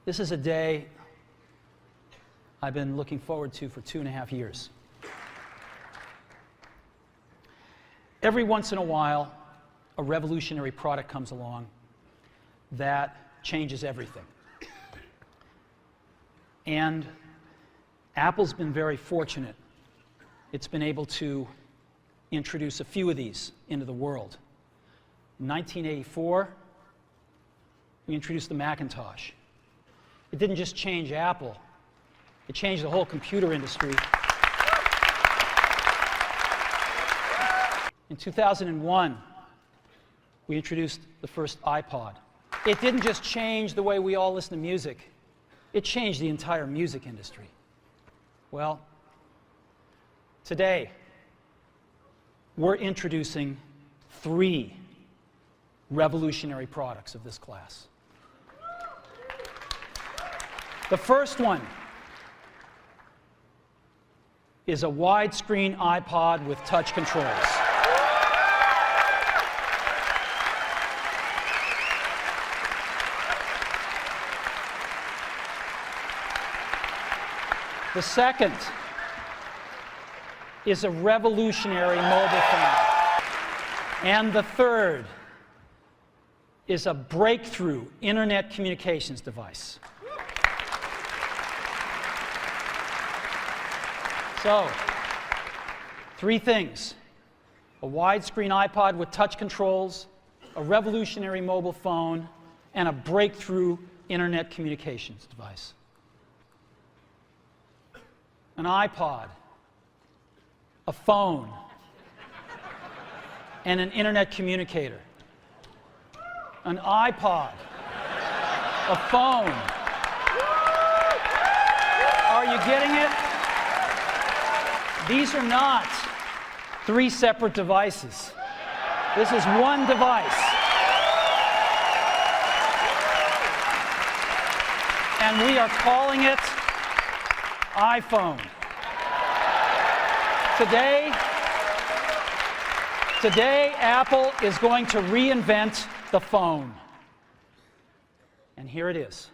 This is a day I've been looking forward to for 2.5 years. Every once in a while, a revolutionary product comes along that changes everything. And Apple's been very fortunate. It's been able to introduce a few of these into the world. In 1984, we introduced the Macintosh. It didn't just change Apple, it changed the whole computer industry. In 2001, we introduced the first iPod. It didn't just change the way we all listen to music, it changed the entire music industry. Well, today, we're introducing 3 revolutionary products of this class. The first one is a widescreen iPod with touch controls. The second is a revolutionary mobile phone. And the third is a breakthrough internet communications device. So, 3 things: a widescreen iPod with touch controls, a revolutionary mobile phone, and a breakthrough internet communications device. An iPod, a phone, and an internet communicator. An iPod, a phone. Are you getting it? These are not 3 separate devices. This is one device. And we are calling it iPhone. Today, Apple is going to reinvent the phone. And here it is.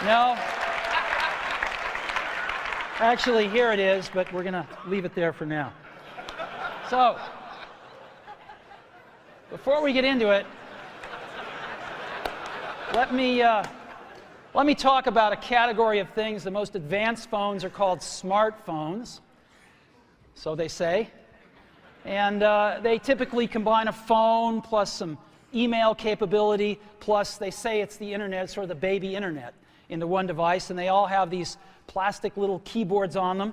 No. Actually, here it is, but we're going to leave it there for now. So, before we get into it, let me talk about a category of things. The most advanced phones are called smartphones, so they say. And they typically combine a phone plus some email capability, plus they say it's the internet, sort of the baby internet, into one device, and they all have these plastic little keyboards on them.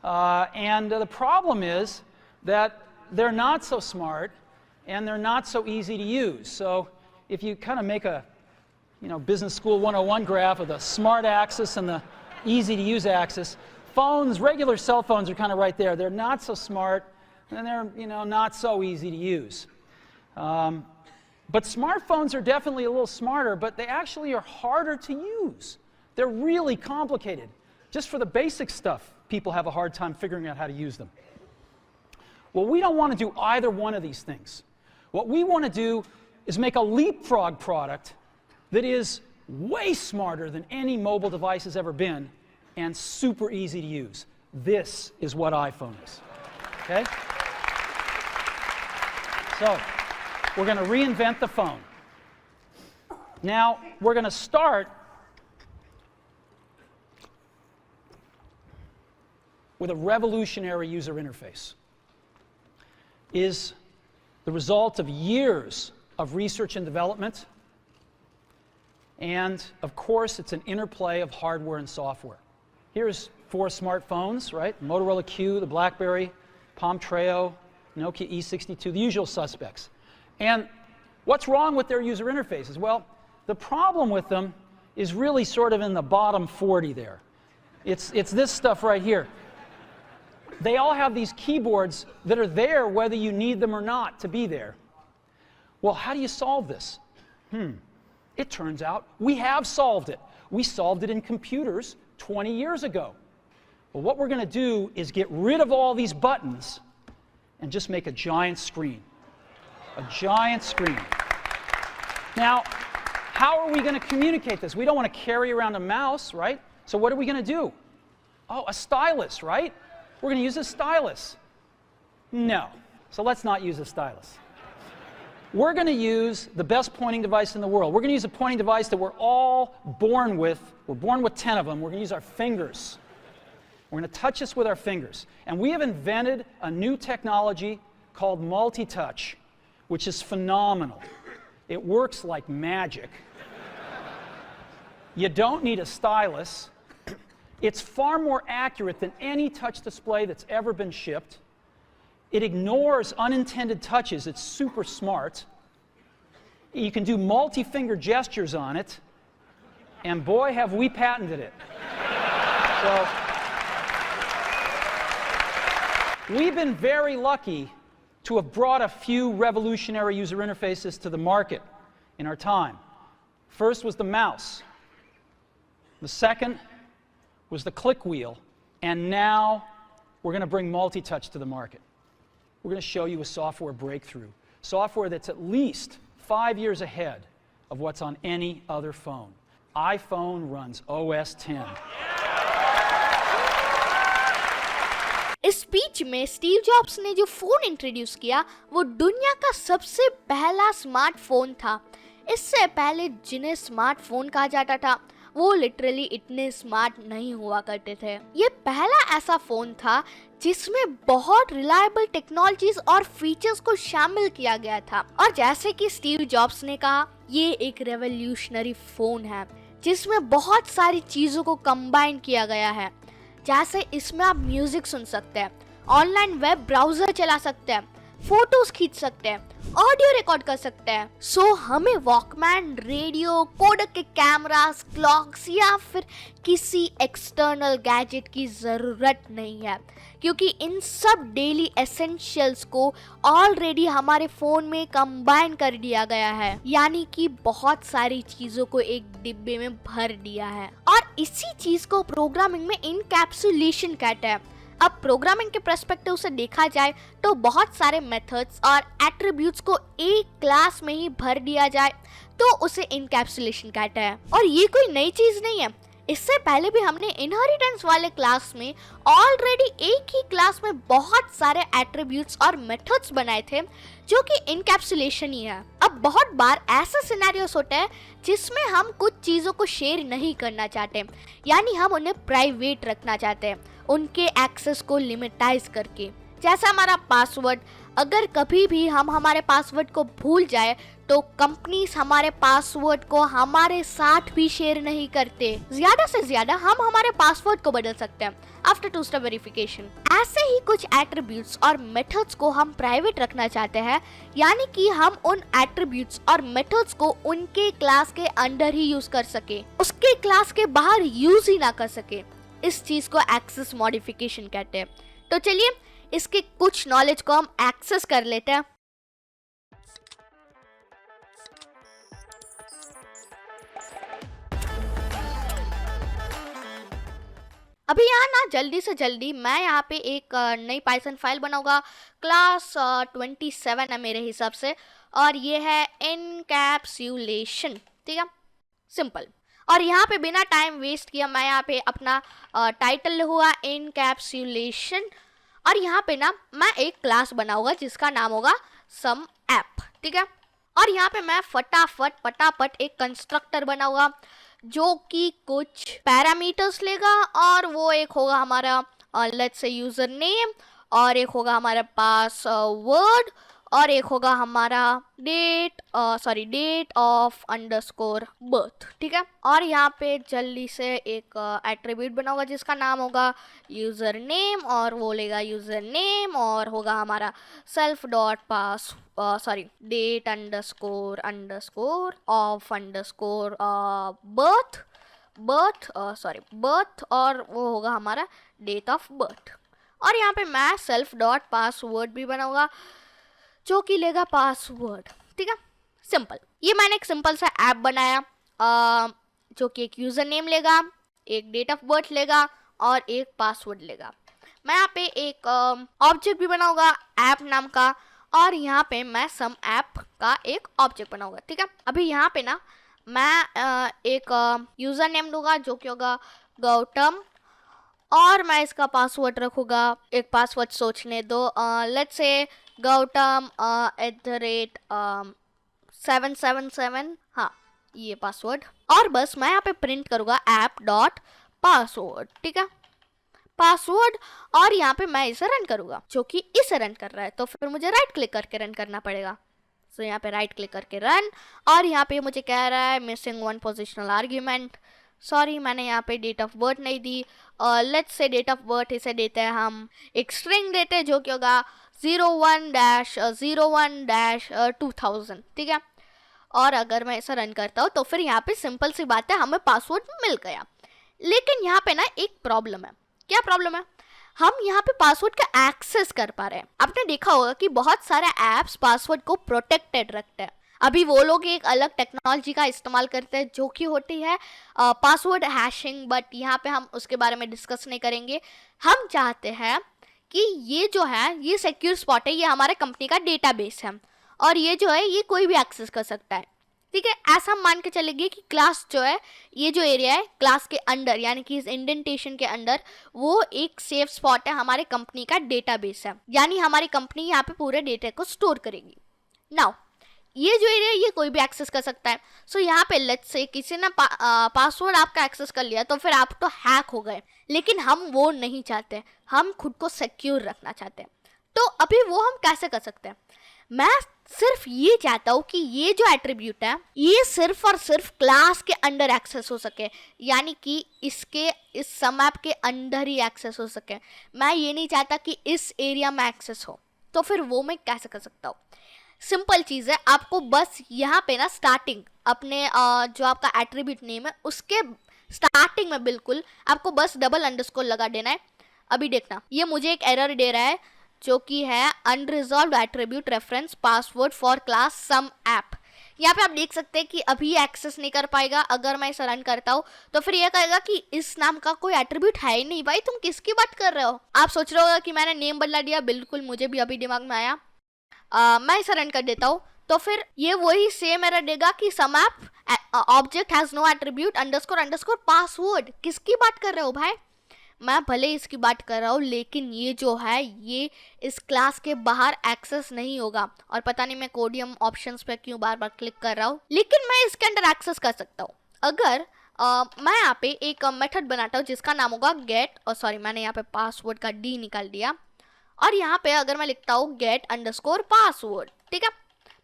The problem is that they're not so smart, and they're not so easy to use. So if you kind of make a Business School 101 graph of the smart axis and the easy-to-use axis, regular cell phones are kind of right there. They're not so smart, and they're not so easy to use. But smartphones are definitely a little smarter, but they actually are harder to use. They're really complicated. Just for the basic stuff, people have a hard time figuring out how to use them. Well, we don't want to do either one of these things. What we want to do is make a leapfrog product that is way smarter than any mobile device has ever been and super easy to use. This is what iPhone is. Okay? So, we're going to reinvent the phone. Now, we're going to start with a revolutionary user interface. It is the result of years of research and development, and of course, it's an interplay of hardware and software. Here's 4 smartphones, right? Motorola Q, the BlackBerry, Palm Treo, Nokia E62, the usual suspects. And what's wrong with their user interfaces? Well, the problem with them is really sort of in the bottom 40 there. It's this stuff right here. They all have these keyboards that are there whether you need them or not to be there. Well, how do you solve this? It turns out we have solved it. We solved it in computers 20 years ago. Well, what we're going to do is get rid of all these buttons and just make a giant screen. A giant screen. Now, how are we going to communicate this? We don't want to carry around a mouse, right? So what are we going to do? Oh, a stylus, right? We're going to use a stylus. No. So let's not use a stylus. We're going to use the best pointing device in the world. We're going to use a pointing device that we're all born with. We're born with 10 of them. We're going to use our fingers. We're going to touch this with our fingers. And we have invented a new technology called multi-touch, which is phenomenal. It works like magic. You don't need a stylus. It's far more accurate than any touch display that's ever been shipped. It ignores unintended touches. It's super smart. You can do multi-finger gestures on it. And boy, have we patented it. So, we've been very lucky to have brought a few revolutionary user interfaces to the market in our time. First was the mouse. The second was the click wheel. And now we're going to bring multi-touch to the market. We're going to show you a software breakthrough. Software that's at least 5 years ahead of what's on any other phone. iPhone runs OS X. इस speech में Steve jobs ने जो phone introduce किया वो दुनिया का सबसे पहला स्मार्टफोन था। इससे पहले जिन्हें स्मार्टफोन कहा जाता था वो लिटरली इतने स्मार्ट नहीं हुआ करते थे। ये पहला ऐसा फोन था जिसमें बहुत रिलायबल टेक्नोलॉजीज और फीचर्स को शामिल किया गया था। और जैसे कि स्टीव जॉब्स ने कहा, ये एक रेवोल्यूशनरी फोन है जिसमें बहुत सारी चीजों को कंबाइन किया गया है। जैसे इसमें आप म्यूजिक सुन सकते हैं, ऑनलाइन वेब ब्राउजर चला सकते हैं, फोटोज खींच सकते हैं, ऑडियो रिकॉर्ड कर सकते हैं। सो हमें वॉकमैन, रेडियो, कोडक के कैमरास, क्लॉक्स या फिर किसी एक्सटर्नल गैजेट की ज़रूरत नहीं है, क्योंकि इन सब डेली एसेंशियल्स को ऑलरेडी हमारे फ़ोन में कंबाइन कर दिया गया है, यानी कि बहुत सारी चीज़ों को एक डिब्बे में भर दिया है। और इसी चीज़ को प्रोग्रामिंग में इनकैप्सुलेशन कहते हैं। अब प्रोग्रामिंग के पर्सपेक्टिव से देखा जाए तो बहुत सारे मेथड्स और एट्रीब्यूट्स को एक क्लास में ही भर दिया जाए तो उसे इनकैप्सुलेशन कहते हैं। और ये कोई नई चीज नहीं है, इससे पहले भी हमने इनहेरिटेंस वाले क्लास में ऑलरेडी एक ही क्लास में बहुत सारे एट्रीब्यूट्स और मेथड्स बनाए थे जो कि इनकैप्सुलेशन ही है। अब बहुत बार ऐसा सिनेरियोस होता है जिसमें हम कुछ चीज़ों को शेयर नहीं करना चाहते, यानी हम उन्हें प्राइवेट रखना चाहते हैं, उनके एक्सेस को लिमिटाइज करके। जैसा हमारा पासवर्ड, अगर कभी भी हम हमारे पासवर्ड को भूल जाए तो कंपनीज हमारे पासवर्ड को हमारे साथ भी शेयर नहीं करते। ज्यादा से ज्यादा हम हमारे पासवर्ड को बदल सकते हैं आफ्टर टू स्टेप वेरिफिकेशन। ऐसे ही कुछ एट्रीब्यूट्स और मेथड्स को हम प्राइवेट रखना चाहते हैं, यानी कि हम उन एट्रीब्यूट्स और मेथड्स को उनके क्लास के अंदर ही यूज कर सके, उसके क्लास के बाहर यूज ही ना कर सके। इस चीज को एक्सेस मॉडिफिकेशन कहते हैं। तो चलिए इसके कुछ नॉलेज को हम एक्सेस कर लेते हैं। अभी यहाँ ना जल्दी से जल्दी मैं यहाँ पे एक नई पाइथन फाइल बनाऊंगा। क्लास 27 है मेरे हिसाब से, और ये है इनकैप्सुलेशन। ठीक है, सिंपल। और यहाँ पे बिना टाइम वेस्ट किया मैं यहाँ पे अपना टाइटल लिखूंगा इनकैप्सुलेशन, और यहाँ पे ना मैं एक क्लास बनाऊंगा जिसका नाम होगा सम ऐप। ठीक है, और यहाँ पे मैं फटाफट एक कंस्ट्रक्टर बनाऊंगा जो कि कुछ पैरामीटर्स लेगा, और वो एक होगा हमारा लेट्स से यूजर नेम, और एक होगा हमारे पास वर्ड, और एक होगा हमारा डेट ऑफ अंडरस्कोर बर्थ। ठीक है, और यहाँ पे जल्दी से एक एट्रीब्यूट बनाऊंगा जिसका नाम होगा यूजर नेम, और वो लेगा यूजर नेम, और होगा हमारा self dot pass date underscore of underscore birth, और वो होगा हमारा डेट ऑफ बर्थ। और यहाँ पे मैं सेल्फ डॉट पासवर्ड भी बनाऊंगा जो कि लेगा पासवर्ड। ठीक है, सिंपल। ये मैंने एक सिंपल सा ऐप बनाया जो कि एक यूज़र नेम लेगा, एक डेट ऑफ बर्थ लेगा, और एक पासवर्ड लेगा। मैं यहाँ पे एक ऑब्जेक्ट भी बनाऊंगा ऐप नाम का, और यहाँ पे मैं सम ऐप का एक ऑब्जेक्ट बनाऊंगा, ठीक है। अभी यहाँ पे ना मैं एक यूजर नेम दूंगा जो कि होगा गौतम, और मैं इसका पासवर्ड रखूँगा। एक पासवर्ड सोचने दो, लेट्स से गौतम @777, हाँ ये पासवर्ड। और बस मैं यहाँ पे प्रिंट करूँगा ऐप डॉट पासवर्ड, ठीक है, पासवर्ड। और यहाँ पे मैं इसे रन करूँगा, जो कि इसे रन कर रहा है, तो फिर मुझे राइट क्लिक करके रन करना पड़ेगा। तो यहाँ पे राइट क्लिक करके रन, और यहाँ पे मुझे कह रहा है मिसिंग 1 पोजिशनल आर्ग्यूमेंट। सॉरी, मैंने यहाँ पे डेट ऑफ बर्थ नहीं दी। Let's say date of birth इसे देते हैं हम, एक स्ट्रिंग देते हैं जो कि होगा 01-01-2000, ठीक है। और अगर मैं इसे रन करता हूँ तो फिर यहाँ पे सिंपल सी बात है, हमें पासवर्ड मिल गया। लेकिन यहाँ पे ना एक प्रॉब्लम है। क्या प्रॉब्लम है? हम यहाँ पे पासवर्ड का एक्सेस कर पा रहे हैं। आपने देखा होगा कि बहुत सारे ऐप्स पासवर्ड को प्रोटेक्टेड रखते हैं। अभी वो लोग एक अलग टेक्नोलॉजी का इस्तेमाल करते हैं जो कि होती है पासवर्ड हैशिंग, बट यहाँ पे हम उसके बारे में डिस्कस नहीं करेंगे। हम चाहते हैं कि ये जो है ये सिक्योर स्पॉट है, ये हमारे कंपनी का डेटाबेस है, और ये जो है ये कोई भी एक्सेस कर सकता है, ठीक है। ऐसा हम मान के चलेंगे कि क्लास जो है, ये जो एरिया है क्लास के अंदर, यानी कि इस इंडेंटेशन के अंदर, वो एक सेफ स्पॉट है, हमारे कंपनी का डेटाबेस है, यानी हमारी कंपनी यहाँ पे पूरे डेटा को स्टोर करेगी। नाउ ये जो एरिया ये कोई भी एक्सेस कर सकता है। सो यहाँ पे लेट्स से किसी ने पासवर्ड आपका एक्सेस कर लिया तो फिर आप तो हैक हो गए, लेकिन हम वो नहीं चाहते, हम खुद को सिक्योर रखना चाहते हैं। तो अभी वो हम कैसे कर सकते हैं? मैं सिर्फ ये चाहता हूँ कि ये जो एट्रीब्यूट है ये सिर्फ और सिर्फ क्लास के अंदर एक्सेस हो सके, यानी कि इसके इस सम ऐप के अंदर ही एक्सेस हो सके। मैं ये नहीं चाहता कि इस एरिया में एक्सेस हो। तो फिर वो मैं कैसे कर सकता हूँ? सिंपल चीज़ है, आपको बस यहाँ पे ना स्टार्टिंग अपने जो आपका एट्रीब्यूट नेम है उसके स्टार्टिंग में बिल्कुल आपको बस डबल अंडरस्कोर लगा देना है। अभी देखना, ये मुझे एक एरर दे रहा है जो कि है unresolved attribute reference password for class some app. यहाँ पे आप देख सकते हैं कि अभी एक्सेस नहीं कर पाएगा। अगर मैं इसे रन करता हूँ तो फिर ये कहेगा कि इस नाम का कोई एट्रीब्यूट है ही नहीं। भाई तुम किसकी बात कर रहे हो? आप सोच रहे होगा कि मैंने नेम बदला दिया, बिल्कुल मुझे भी अभी दिमाग में आया। मैं इसे रन कर देता हूँ तो फिर ये वही सेम एरर देगा कि some app object has no attribute underscore underscore password. किसकी बात कर रहे हो भाई? मैं भले इसकी बात कर रहा हूँ, लेकिन ये जो है ये इस क्लास के बाहर एक्सेस नहीं होगा। और पता नहीं मैं कोडियम ऑप्शंस पे क्यों बार बार क्लिक कर रहा हूँ, लेकिन मैं इसके अंदर एक्सेस कर सकता हूँ। अगर मैं यहाँ पे एक मेथड बनाता हूँ जिसका नाम होगा गेट, और सॉरी मैंने यहाँ पे पासवर्ड का डी निकाल दिया, और यहाँ पे अगर मैं लिखता हूँ गेट अंडरस्कोर पासवर्ड, ठीक है,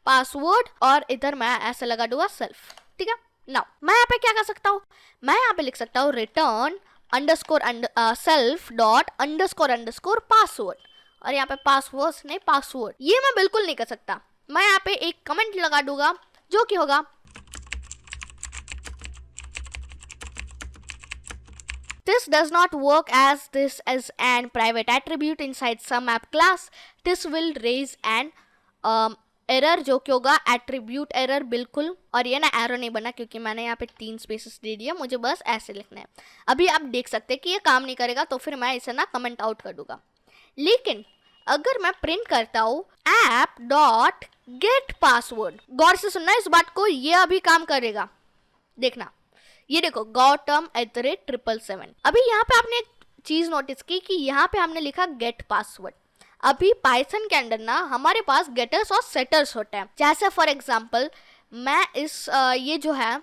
पासवर्ड, और इधर मैं ऐसे लगा दूंगा सेल्फ, ठीक है। नाउ मैं यहाँ पे क्या कर सकता हूँ? मैं यहाँ पे लिख सकता हूँ return underscore self dot underscore underscore password, और यहाँ पे पासवर्ड नहीं पासवर्ड। ये मैं बिल्कुल नहीं कर सकता। मैं यहाँ पे एक कमेंट लगा दूंगा जो कि होगा this does not work as this is an private attribute inside some app class. This will raise an error जो कि होगा attribute error बिल्कुल। और ये ना एरर नहीं बना क्योंकि मैंने यहाँ पे 3 स्पेसेस दे दिया, मुझे बस ऐसे लिखना है। अभी आप देख सकते हैं कि ये काम नहीं करेगा, तो फिर मैं इसे ना कमेंट आउट कर दूंगा। लेकिन अगर मैं प्रिंट करता हूँ ऐप डॉट गेट पासवर्ड, गौर से सुनना इस बात को, ये अभी काम करेगा। देखना, ये देखो गौतम @777। अभी यहाँ पे आपने एक चीज नोटिस की कि यहाँ पे हमने लिखा गेट पासवर्ड। अभी पाइथन के अंदर ना हमारे पास गेटर्स और सेटर्स होते हैं। जैसे फॉर एग्जांपल मैं इस ये जो है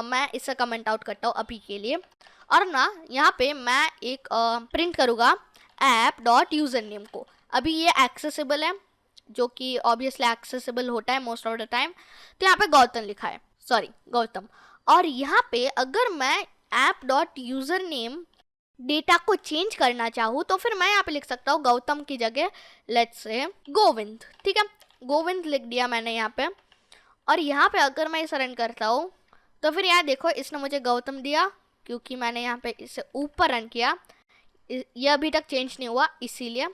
मैं इसे कमेंट आउट करता हूँ अभी के लिए, और ना यहाँ पे मैं एक प्रिंट करूँगा ऐप डॉट यूजर नेम को। अभी ये एक्सेसिबल है, जो कि ऑब्वियसली एक्सेसिबल होता है मोस्ट ऑफ द टाइम। तो यहाँ पे गौतम लिखा है, सॉरी गौतम। और यहाँ पे अगर मैं app dot user name data को चेंज करना चाहूँ तो फिर मैं यहाँ पे लिख सकता हूँ गौतम की जगह लेट्स से गोविंद, ठीक है, गोविंद लिख दिया मैंने यहाँ पे। और यहाँ पे अगर मैं इसे रन करता हूँ तो फिर यहाँ देखो इसने मुझे गौतम दिया क्योंकि मैंने यहाँ पे इसे ऊपर रन किया, ये अभी तक चेंज नहीं हुआ इसीलिए।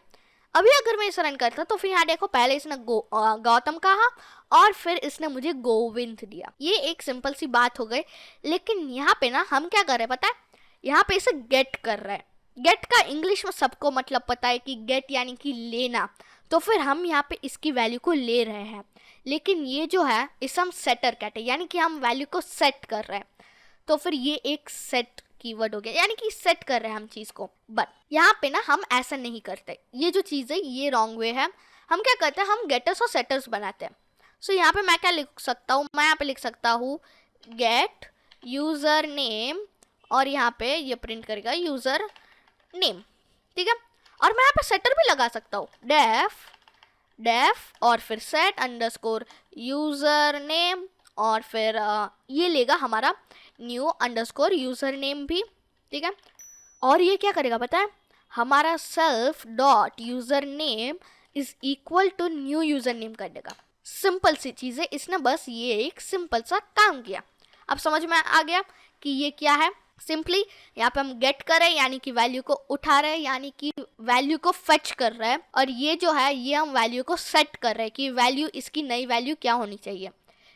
अभी अगर मैं इसे रन करता तो फिर यहाँ देखो पहले इसने गौतम कहा और फिर इसने मुझे गोविंद दिया। ये एक सिंपल सी बात हो गई। लेकिन यहाँ पे ना हम क्या कर रहे हैं पता है? यहाँ पे इसे गेट कर रहे हैं। गेट का इंग्लिश में सबको मतलब पता है कि गेट यानी कि लेना। तो फिर हम यहाँ पे इसकी वैल्यू को ले रहे हैं, लेकिन ये जो है इसे हम सेटर कहते हैं, यानी कि हम वैल्यू को सेट कर रहे हैं। तो फिर ये एक सेट कीवर्ड हो गया, यानी कि सेट कर रहे हैं हम चीज़ को। बट यहाँ पे ना हम ऐसा नहीं करते, ये जो चीज़ है ये रॉन्ग वे है। हम क्या करते हैं, हम गेटर्स और सेटर्स बनाते हैं। सो यहाँ पे मैं क्या लिख सकता हूँ, मैं यहाँ पे लिख सकता हूँ गेट यूज़र नेम, और यहाँ पे ये प्रिंट करेगा यूज़र नेम, ठीक है। और मैं यहाँ पे सेटर भी लगा सकता हूँ, डेफ और फिर सेट अंडरस्कोर यूज़र नेम, और फिर ये लेगा हमारा न्यू अंडरस्कोर यूज़र नेम भी, ठीक है। और ये क्या करेगा पता है, हमारा self dot user name is equal to new user name कर देगा। सिंपल सी चीज़ है, इसने बस ये एक सिंपल सा काम किया। अब समझ में आ गया कि ये क्या है। सिंपली यहाँ पे हम गेट कर रहे हैं, यानी कि वैल्यू को उठा रहे हैं, यानी कि वैल्यू को फेच कर रहे हैं, और ये जो है ये हम वैल्यू को सेट कर रहे हैं कि वैल्यू, इसकी नई वैल्यू क्या होनी चाहिए।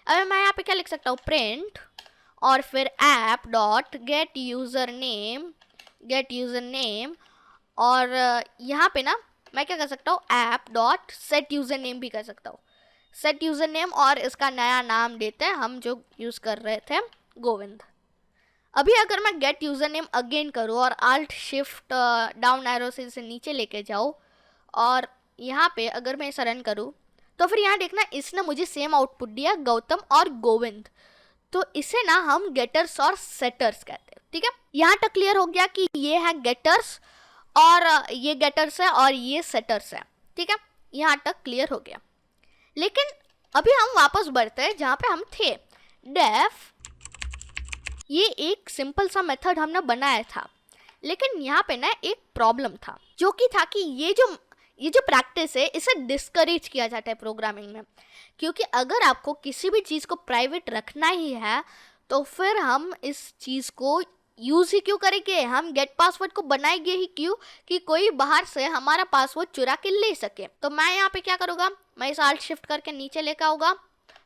अब मैं यहाँ पे क्या लिख सकता हूँ, प्रिंट और फिर app dot gate user name, और यहाँ पे ना मैं क्या कर सकता हूँ, app dot set user name भी कर सकता हूँ, सेट यूज़र नेम, और इसका नया नाम देते हैं हम जो यूज़ कर रहे थे गोविंद। अभी अगर मैं गेट यूज़र नेम अगेन करूँ और आल्ट शिफ्ट डाउन एरो से इसे नीचे लेके जाऊँ, और यहाँ पे अगर मैं इसे रन करूँ, तो फिर यहाँ देखना इसने मुझे सेम आउटपुट दिया, गौतम और गोविंद। तो इसे ना हम गेटर्स और सेटर्स कहते हैं, ठीक है। यहाँ तक क्लियर हो गया कि ये है गेटर्स और ये गेटर्स है और ये सेटर्स है, ठीक है। यहाँ तक क्लियर हो गया। लेकिन अभी हम वापस बढ़ते हैं जहाँ पे हम थे। डेफ, ये एक सिंपल सा मेथड हमने बनाया था, लेकिन यहाँ पे ना एक प्रॉब्लम था, जो कि था कि ये जो प्रैक्टिस है इसे डिस्करेज किया जाता है प्रोग्रामिंग में, क्योंकि अगर आपको किसी भी चीज़ को प्राइवेट रखना ही है तो फिर हम इस चीज़ को यूज़ ही क्यों करेंगे, हम गेट पासवर्ड को बनाएंगे ही क्यों कि कोई बाहर से हमारा पासवर्ड चुरा के ले सके। तो मैं यहाँ पे क्या करूँगा, मैं इस आल्ट शिफ्ट करके नीचे लेकर आऊँगा,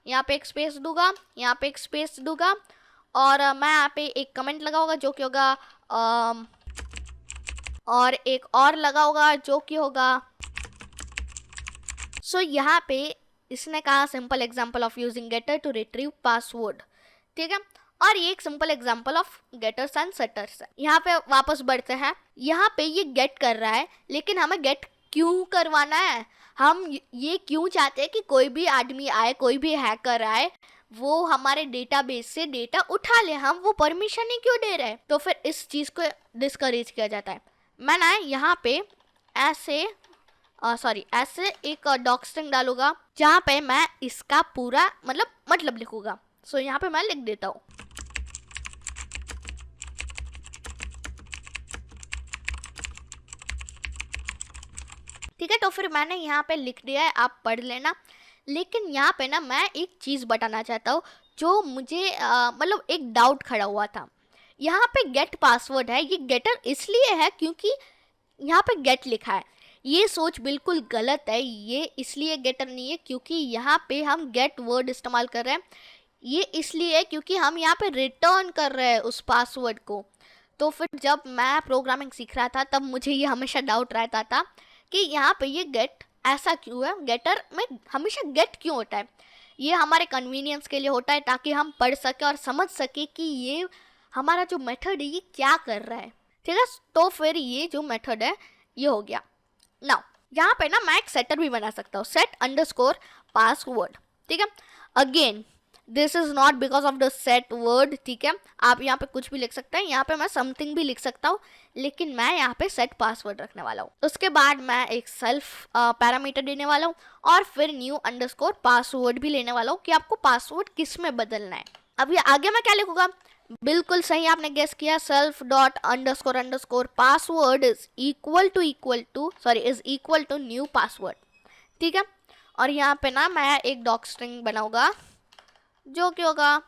यहाँ पे एक स्पेस दूंगा, यहाँ पे एक स्पेस दूंगा, और मैं यहाँ पे एक कमेंट लगाऊंगा जो कि होगा और एक और लगाऊंगा जो कि होगा। सो यहाँ पे इसने कहा simple example of using getter to retrieve password, ठीक है। और ये एक simple example of getters and setters है। यहाँ पे वापस बढ़ते हैं, यहाँ पे ये गेट कर रहा है, लेकिन हमें गेट क्यों करवाना है, हम ये क्यों चाहते हैं कि कोई भी आदमी आए, कोई भी हैकर आए, वो हमारे डेटाबेस से डेटा उठा ले, हम वो परमिशन ही क्यों दे रहे हैं। तो फिर इस चीज़ को डिस्करेज किया जाता है। मैं ना यहाँ पे ऐसे एक डॉक स्ट्रिंग डालूंगा जहाँ पे मैं इसका पूरा मतलब लिखूंगा। सो यहाँ पे मैं लिख देता हूँ, ठीक है। तो फिर मैंने यहाँ पे लिख दिया है, आप पढ़ लेना। लेकिन यहाँ पे ना मैं एक चीज़ बताना चाहता हूँ जो मुझे एक डाउट खड़ा हुआ था। यहाँ पे गेट पासवर्ड है, ये गेटर इसलिए है क्योंकि यहाँ पे गेट लिखा है। ये सोच बिल्कुल गलत है, ये इसलिए गेटर नहीं है क्योंकि यहाँ पे हम गेट वर्ड इस्तेमाल कर रहे हैं। ये इसलिए है क्योंकि हम यहाँ पे रिटर्न कर रहे हैं उस पासवर्ड को। तो फिर जब मैं प्रोग्रामिंग सीख रहा था तब मुझे ये हमेशा डाउट रहता था कि यहाँ पे ये गेट ऐसा क्यों है, गेटर में हमेशा गेट क्यों होता है। ये हमारे कन्वीनियंस के लिए होता है ताकि हम पढ़ सके और समझ सके कि ये हमारा जो मेथड है ये क्या कर रहा है, ठीक है। तो फिर ये जो मेथड है ये हो गया। नाउ यहाँ पे ना मैं एक सेटर भी बना सकता हूँ, सेट अंडरस्कोर पासवर्ड, ठीक है। Again this is not because of the set word, ठीक है। आप यहाँ पे कुछ भी लिख सकते हैं, यहाँ पे मैं समथिंग भी लिख सकता हूँ, लेकिन मैं यहाँ पे सेट पासवर्ड रखने वाला हूँ। उसके बाद मैं एक सेल्फ पैरामीटर देने वाला हूँ और फिर न्यू अंडरस्कोर पासवर्ड भी लेने वाला हूँ कि आपको पासवर्ड किस में बदलना है। अब ये आगे मैं क्या लिखूंगा, बिल्कुल सही आपने गेस किया, self dot underscore password is equal to new password, ठीक है। और यहाँ पे ना मैं एक डॉक स्ट्रिंग बनाऊंगा जो कि होगा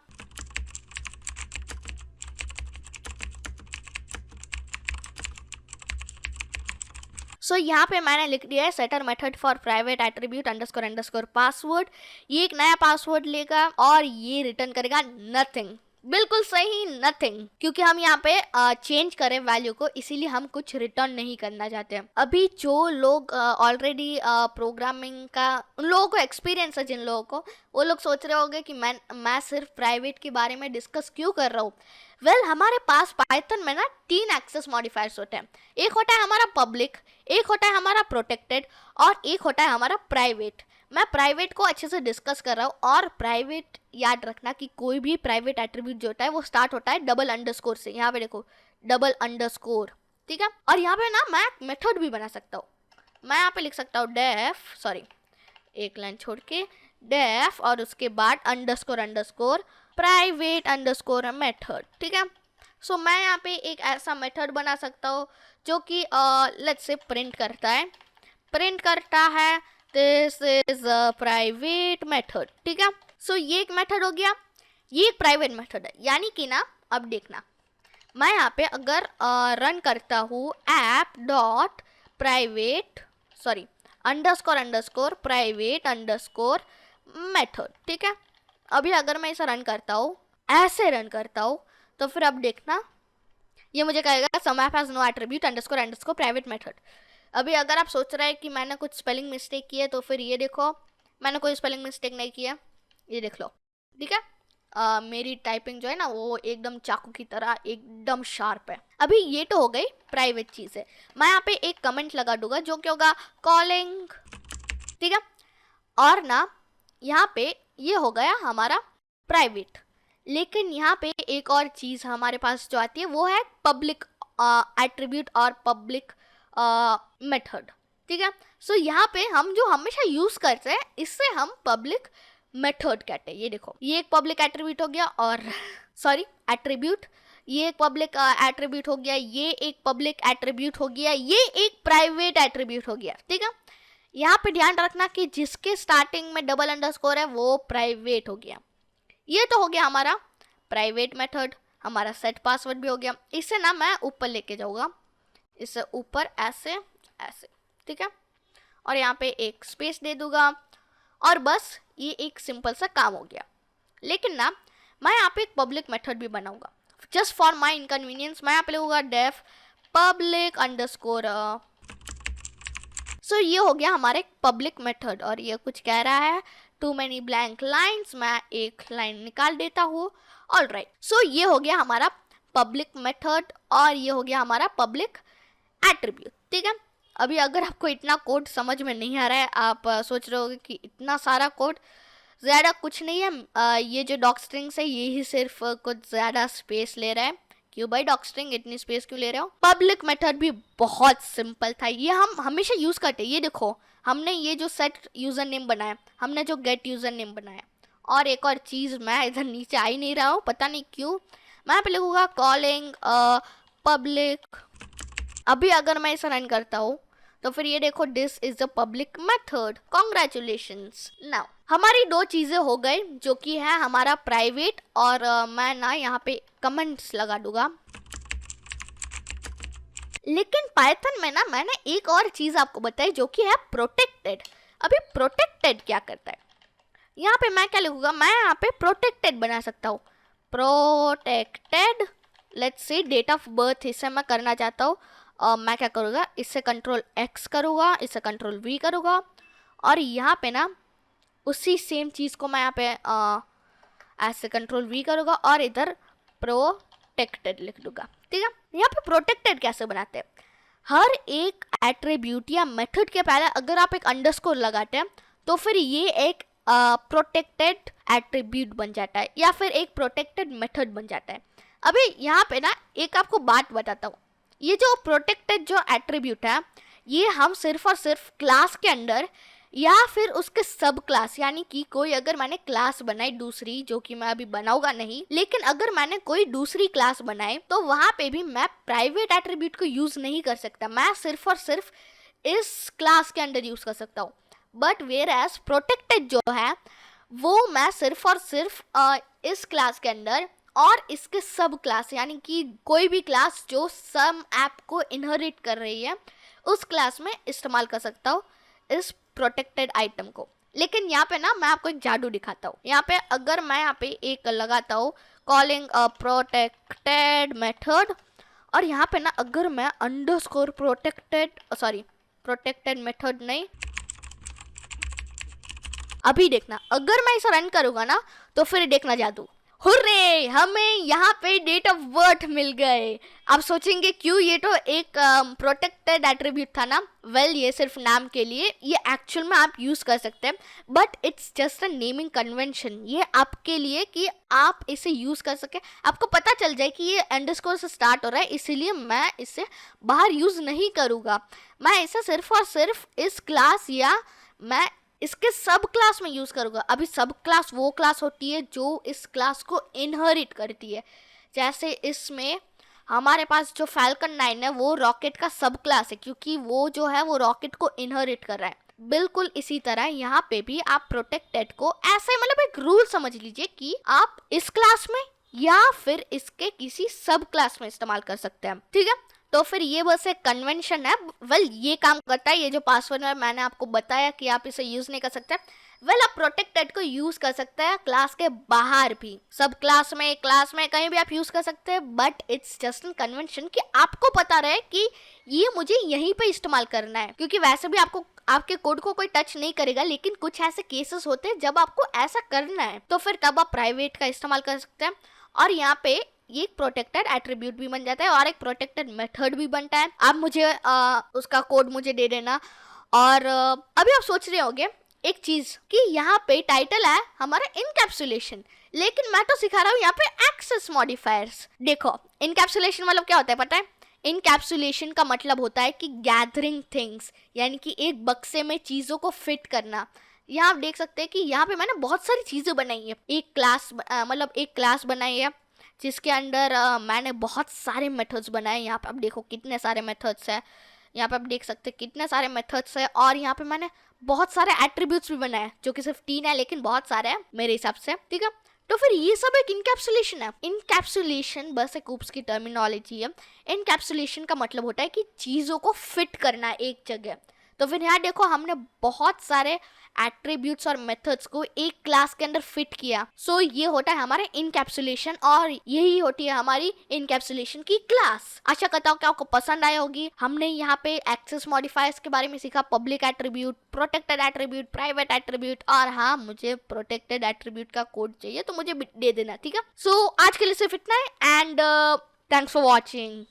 यहाँ पे मैंने लिख दिया है setter method for private attribute underscore password. ये एक नया पासवर्ड लेगा और ये रिटर्न करेगा नथिंग, बिल्कुल सही, नथिंग, क्योंकि हम यहाँ पे चेंज करें वैल्यू को, इसीलिए हम कुछ रिटर्न नहीं करना चाहते हैं। अभी जो लोग ऑलरेडी प्रोग्रामिंग का उन लोगों को एक्सपीरियंस है, जिन लोगों को, वो लोग सोच रहे होंगे कि मैं सिर्फ प्राइवेट के बारे में डिस्कस क्यों कर रहा हूँ। वेल, हमारे पास पाइथन में ना 3 एक्सेस मॉडिफायर्स होते हैं। एक होता है हमारा पब्लिक, एक होता है हमारा प्रोटेक्टेड, और एक होता है हमारा प्राइवेट। मैं प्राइवेट को अच्छे से डिस्कस कर रहा हूँ, और प्राइवेट याद रखना कि कोई भी प्राइवेट एट्रीब्यूट जो होता है वो स्टार्ट होता है डबल अंडरस्कोर से। यहाँ पे देखो, डबल अंडरस्कोर, ठीक है। और यहाँ पे ना मैं मेथड भी बना सकता हूँ। मैं यहाँ पे लिख सकता हूँ एक लाइन छोड़ के डेफ, और उसके बाद underscore underscore private underscore method, ठीक है। सो मैं यहाँ पे एक ऐसा मेथड बना सकता हूँ जो कि लेट्स से प्रिंट करता है this is a private method, ठीक है। सो ये एक मेथड हो गया, ये एक प्राइवेट मेथड है। यानी कि ना, अब देखना, मैं यहाँ पे अगर रन करता हूँ app dot private underscore private underscore method, ठीक है। अभी अगर मैं इसे रन करता हूँ, ऐसे रन करता हूँ, तो फिर अब देखना, ये मुझे कहेगा some app has no attribute underscore private method. अभी अगर आप सोच रहे हैं कि मैंने कुछ स्पेलिंग मिस्टेक की है, तो फिर ये देखो, मैंने कोई स्पेलिंग मिस्टेक नहीं की है, ये देख लो, ठीक है। मेरी टाइपिंग जो है ना, वो एकदम चाकू की तरह एकदम शार्प है। अभी ये तो हो गई प्राइवेट चीज़ है। मैं यहाँ पे एक कमेंट लगा दूंगा जो कि होगा कॉलिंग, ठीक है। और ना, यहाँ पे ये हो गया हमारा प्राइवेट। लेकिन यहाँ पे एक और चीज़ हमारे पास जो आती है वो है पब्लिक एट्रीब्यूट और पब्लिक मेथड, ठीक है। सो यहाँ पे हम जो हमेशा यूज़ करते हैं, इससे हम पब्लिक मेथड कहते हैं। ये देखो, ये एक पब्लिक एट्रीब्यूट हो गया, और सॉरी एट्रीब्यूट, ये एक पब्लिक एट्रीब्यूट हो गया, ये एक पब्लिक एट्रीब्यूट हो गया, ये एक प्राइवेट एट्रीब्यूट हो गया, ठीक है। यहाँ पे ध्यान रखना कि जिसके स्टार्टिंग में डबल अंडरस्कोर है वो प्राइवेट हो गया। ये तो हो गया हमारा प्राइवेट मेथड। हमारा सेट पासवर्ड भी हो गया। इसे ना मैं ऊपर लेके जाऊँगा, इसे ऊपर ऐसे ऐसे, ठीक है। और यहाँ पे एक स्पेस दे दूंगा, और बस ये एक सिंपल सा काम हो गया। लेकिन ना, मैं यहाँ पे एक पब्लिक मेथड भी बनाऊंगा जस्ट फॉर माई इनकन्वीनियंस। मैं यहाँ पे लगूंगा डेफ पब्लिक अंडरस्कोर। सो ये हो गया हमारे पब्लिक मेथड, और ये कुछ कह रहा है टू मैनी ब्लैंक लाइन्स, मैं एक लाइन निकाल देता हूँ। ऑलराइट, सो ये हो गया हमारा पब्लिक मेथड, और ये हो गया हमारा पब्लिक एट्रीब्यूट, ठीक है। अभी अगर आपको इतना कोड समझ में नहीं आ रहा है, आप सोच रहे होगे कि इतना सारा कोड, ज़्यादा कुछ नहीं है। ये जो डॉक स्ट्रिंग्स है, ये ही सिर्फ कुछ ज़्यादा स्पेस ले रहा है। क्यों भाई डॉक स्ट्रिंग इतनी स्पेस क्यों ले रहे हो? पब्लिक मेथड भी बहुत सिंपल था, ये हम हमेशा यूज़ करते हैं। ये देखो, हमने ये जो सेट यूज़र नेम बनाया, हमने जो गेट यूज़र नेम बनाया, और एक और चीज़, मैं इधर नीचे आ ही नहीं रहा हूँ, पता नहीं क्यों। मैं यहाँ पे लिखूँगा कॉलिंग पब्लिक। अभी अगर मैं इसे रन करता हूँ, तो फिर ये देखो, this is a public method, congratulations. Now हमारी दो चीज़ें हो गई, जो कि है हमारा प्राइवेट, और मैं ना यहाँ पे कमेंट्स लगा दूंगा। लेकिन पाइथन में ना मैंने एक और चीज़ आपको बताई, जो कि है प्रोटेक्टेड। अभी प्रोटेक्टेड क्या करता है? यहाँ पे मैं क्या लिखूँगा, मैं यहाँ पे प्रोटेक्टेड बना सकता हूँ। Protected, let's see date of birth, इसे मैं करना चाहता हूँ। मैं क्या करूँगा, इससे कंट्रोल X करूँगा, इससे कंट्रोल V करूँगा, और यहाँ पे ना उसी सेम चीज़ को मैं यहाँ पे ऐसे कंट्रोल V करूँगा, और इधर प्रोटेक्टेड लिख दूँगा, ठीक है। यहाँ पे प्रोटेक्टेड कैसे बनाते हैं? हर एक एट्रीब्यूट या मेथड के पहले अगर आप एक अंडरस्कोर लगाते हैं, तो फिर ये एक प्रोटेक्टेड एट्रीब्यूट बन जाता है, या फिर एक प्रोटेक्टेड मेथड बन जाता है। अभी यहाँ पे ना एक आपको बात बताता हूँ, ये जो प्रोटेक्टेड जो एट्रीब्यूट है, ये हम सिर्फ और सिर्फ क्लास के अंदर या फिर उसके सब क्लास, यानी कि कोई अगर मैंने क्लास बनाई दूसरी, जो कि मैं अभी बनाऊंगा नहीं, लेकिन अगर मैंने कोई दूसरी क्लास बनाई, तो वहां पे भी मैं प्राइवेट एट्रीब्यूट को यूज नहीं कर सकता। मैं सिर्फ और सिर्फ इस क्लास के अंदर यूज कर सकता हूँ। बट वेयर एज प्रोटेक्टेड जो है, वो मैं सिर्फ और सिर्फ इस क्लास के अंदर और इसके सब क्लास, यानी कि कोई भी क्लास जो सम ऐप को इनहेरिट कर रही है, उस क्लास में इस्तेमाल कर सकता हूँ इस प्रोटेक्टेड आइटम को। लेकिन यहाँ पे ना मैं आपको एक जादू दिखाता हूँ। यहाँ पे अगर मैं यहाँ पे एक लगाता हूँ कॉलिंग अ प्रोटेक्टेड मेथड, और यहाँ पे ना अगर मैं अंडरस्कोर प्रोटेक्टेड मेथड नहीं, अभी देखना, अगर मैं इसे रन करूंगा ना तो फिर देखना जादू। हुर्रे, हमें यहाँ पे डेट ऑफ बर्थ मिल गए। आप सोचेंगे क्यों, ये तो एक प्रोटेक्टेड एट्रीब्यूट था ना। वेल, ये सिर्फ नाम के लिए, ये एक्चुअल में आप यूज कर सकते हैं, but it's just a naming convention. ये आपके लिए कि आप इसे यूज कर सके, आपको पता चल जाए कि ये अंडरस्कोर से स्टार्ट हो रहा है, इसीलिए मैं इसे बाहर यूज नहीं करूंगा। मैं इसे सिर्फ और सिर्फ इस क्लास या मैं इसके सब क्लास में यूज करूंगा। अभी सब क्लास वो क्लास होती है जो इस क्लास को इनहेरिट करती है। जैसे इसमें हमारे पास जो फैल्कन 9 है वो रॉकेट का सब क्लास है, क्योंकि वो जो है वो रॉकेट को इनहेरिट कर रहा है। बिल्कुल इसी तरह यहाँ पे भी आप प्रोटेक्टेड को ऐसे मतलब एक रूल समझ लीजिए कि आप इस क्लास में या फिर इसके किसी सब क्लास में इस्तेमाल कर सकते हैं, ठीक है। तो फिर ये बस एक कन्वेंशन है। वेल, ये काम करता है, ये जो पासवर्ड है मैंने आपको बताया कि आप इसे यूज नहीं कर सकते। वेल, आप प्रोटेक्टेड को यूज कर सकते हैं क्लास के बाहर भी, सब क्लास में कहीं भी आप यूज कर सकते हैं, but it's just an convention कि आपको पता रहे कि ये मुझे यहीं पे इस्तेमाल करना है, क्योंकि वैसे भी आपको आपके कोड को कोई टच नहीं करेगा, लेकिन कुछ ऐसे केसेस होते हैं जब आपको ऐसा करना है, तो फिर तब आप प्राइवेट का इस्तेमाल कर सकते हैं। और यहाँ पे ये एक प्रोटेक्टेड एट्रीब्यूट भी बन जाता है और एक प्रोटेक्टेड मेथड भी बनता है। आप मुझे उसका कोड मुझे दे देना। और अभी आप सोच रहे होंगे एक चीज कि यहाँ पे टाइटल है हमारा इनकैप्सुलेशन, लेकिन मैं तो सिखा रहा हूँ यहाँ पे एक्सेस मॉडिफायर्स। देखो, इनकैप्सुलेशन मतलब क्या होता है पता है? इनकैप्सुलेशन का मतलब होता है कि गैदरिंग थिंग्स, यानी कि एक बक्से में चीजों को फिट करना। यहाँ आप देख सकते हैं कि यहाँ पे मैंने बहुत सारी चीजें बनाई है। एक क्लास बनाई है जिसके अंदर मैंने बहुत सारे मेथड्स बनाए। यहाँ पे आप देखो कितने सारे मेथड्स हैं, यहाँ पे आप देख सकते हैं कितने सारे मेथड्स हैं। और यहाँ पे मैंने बहुत सारे एट्रीब्यूट्स भी बनाए जो कि सिर्फ 3 है, लेकिन बहुत सारे हैं मेरे हिसाब से, ठीक है। तो फिर ये सब एक इनकैप्सुलेशन है। इनकैप्सुलेशन बस एक ऊप्स की टर्मिनोलॉजी है। इनकैप्सुलेशन का मतलब होता है कि चीज़ों को फिट करना एक जगह। तो फिर यहाँ देखो हमने बहुत सारे एट्रीब्यूट्स और मेथड्स को एक क्लास के अंदर फिट किया। सो ये होता है हमारे इनकैप्सुलेशन, और यही होती है हमारी इनकैप्सुलेशन की क्लास। आशा करता हूँ कि आपको पसंद आया होगी। हमने यहाँ पे एक्सेस मॉडिफायर्स के बारे में सीखा, public attribute, protected attribute, private attribute, और हाँ, मुझे प्रोटेक्टेड एट्रीब्यूट का कोड चाहिए तो मुझे दे देना, ठीक है। सो आज के लिए सिर्फ इतना है, एंड थैंक्स फॉर वॉचिंग।